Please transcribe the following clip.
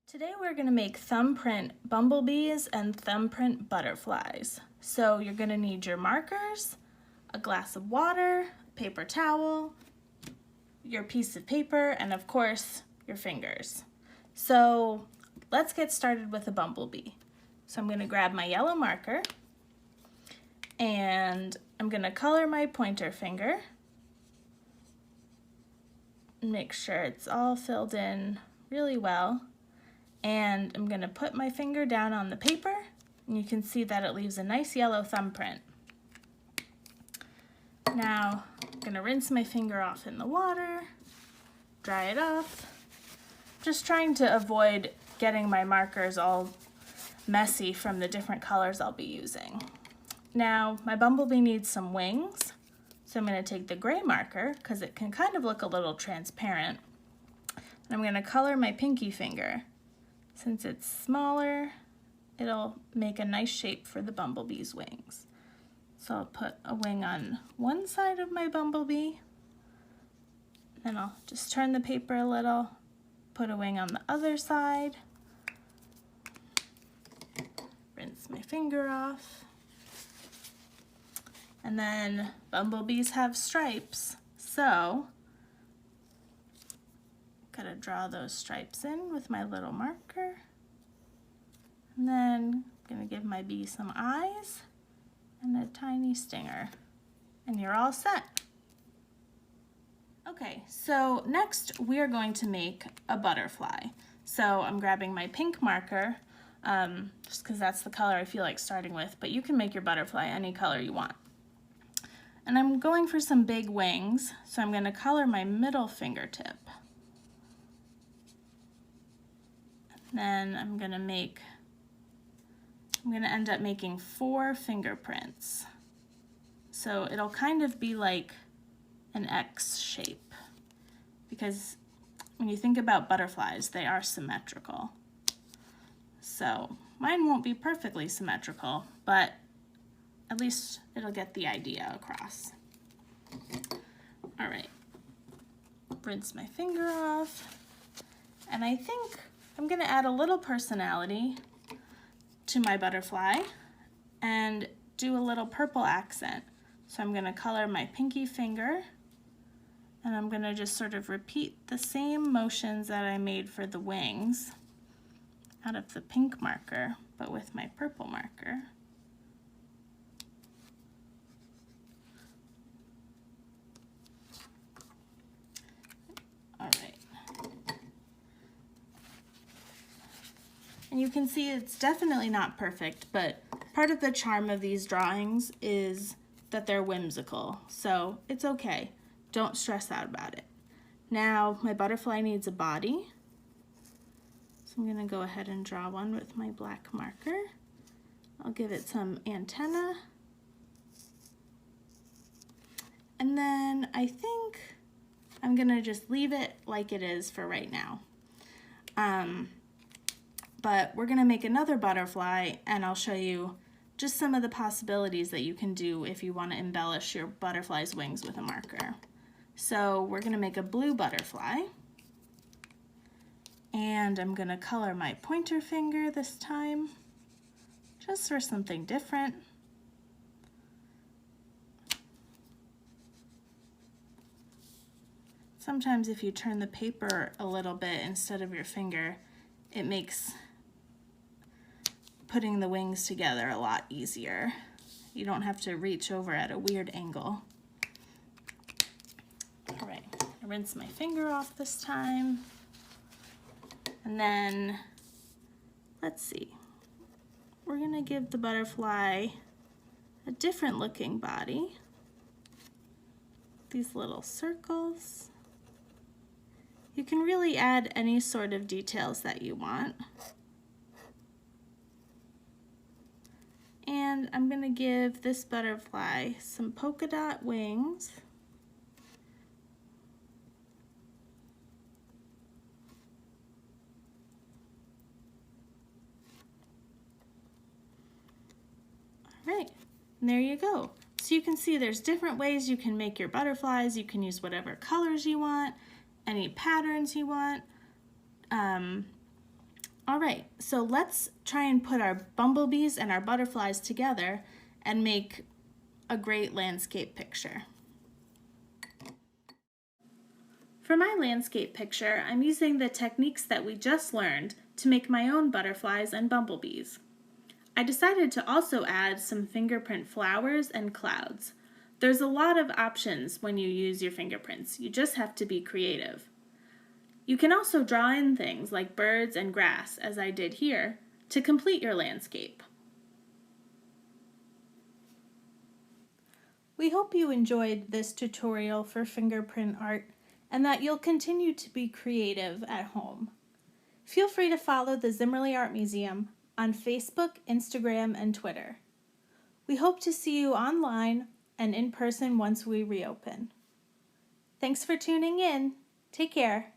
Today we're going to make thumbprint bumblebees and thumbprint butterflies. So you're going to need your markers, a glass of water, a paper towel, your piece of paper, and of course your fingers. So let's get started with a bumblebee. So I'm going to grab my yellow marker and I'm going to color my pointer finger. Make sure it's all filled in really well. And I'm going to put my finger down on the paper, and you can see that it leaves a nice yellow thumbprint. Now, I'm going to rinse my finger off in the water, dry it off, just trying to avoid getting my markers all messy from the different colors I'll be using. Now, my bumblebee needs some wings, so I'm going to take the gray marker, because it can kind of look a little transparent, and I'm going to color my pinky finger. Since it's smaller, it'll make a nice shape for the bumblebee's wings. So I'll put a wing on one side of my bumblebee, then I'll just turn the paper a little, put a wing on the other side, rinse my finger off, and then bumblebees have stripes, so gotta draw those stripes in with my little marker. And then I'm gonna give my bee some eyes and a tiny stinger. And you're all set. Okay, so next we are going to make a butterfly. So I'm grabbing my pink marker, just because that's the color I feel like starting with, but you can make your butterfly any color you want. And I'm going for some big wings, so I'm gonna color my middle fingertip. Then I'm gonna end up making 4 fingerprints. So it'll kind of be like an X shape, because when you think about butterflies, they are symmetrical. So mine won't be perfectly symmetrical, but at least it'll get the idea across. All right, rinse my finger off, and I think I'm gonna add a little personality to my butterfly and do a little purple accent. So I'm gonna color my pinky finger, and I'm gonna just sort of repeat the same motions that I made for the wings out of the pink marker, but with my purple marker. All right. And you can see it's definitely not perfect, but part of the charm of these drawings is that they're whimsical, so it's okay. Don't stress out about it. Now, my butterfly needs a body, so I'm gonna go ahead and draw one with my black marker. I'll give it some antenna. And then I think I'm gonna just leave it like it is for right now. But we're gonna make another butterfly, and I'll show you just some of the possibilities that you can do if you wanna embellish your butterfly's wings with a marker. So we're gonna make a blue butterfly, and I'm gonna color my pointer finger this time, just for something different. Sometimes if you turn the paper a little bit instead of your finger, it makes putting the wings together a lot easier. You don't have to reach over at a weird angle. All right, I rinse my finger off this time. And then, let's see. We're gonna give the butterfly a different looking body. These little circles. You can really add any sort of details that you want. And I'm gonna give this butterfly some polka dot wings. All right, and there you go. So you can see there's different ways you can make your butterflies. You can use whatever colors you want, any patterns you want. All right, so let's try and put our bumblebees and our butterflies together and make a great landscape picture. For my landscape picture, I'm using the techniques that we just learned to make my own butterflies and bumblebees. I decided to also add some fingerprint flowers and clouds. There's a lot of options when you use your fingerprints. You just have to be creative. You can also draw in things like birds and grass, as I did here, to complete your landscape. We hope you enjoyed this tutorial for fingerprint art and that you'll continue to be creative at home. Feel free to follow the Zimmerli Art Museum on Facebook, Instagram, and Twitter. We hope to see you online and in person once we reopen. Thanks for tuning in. Take care.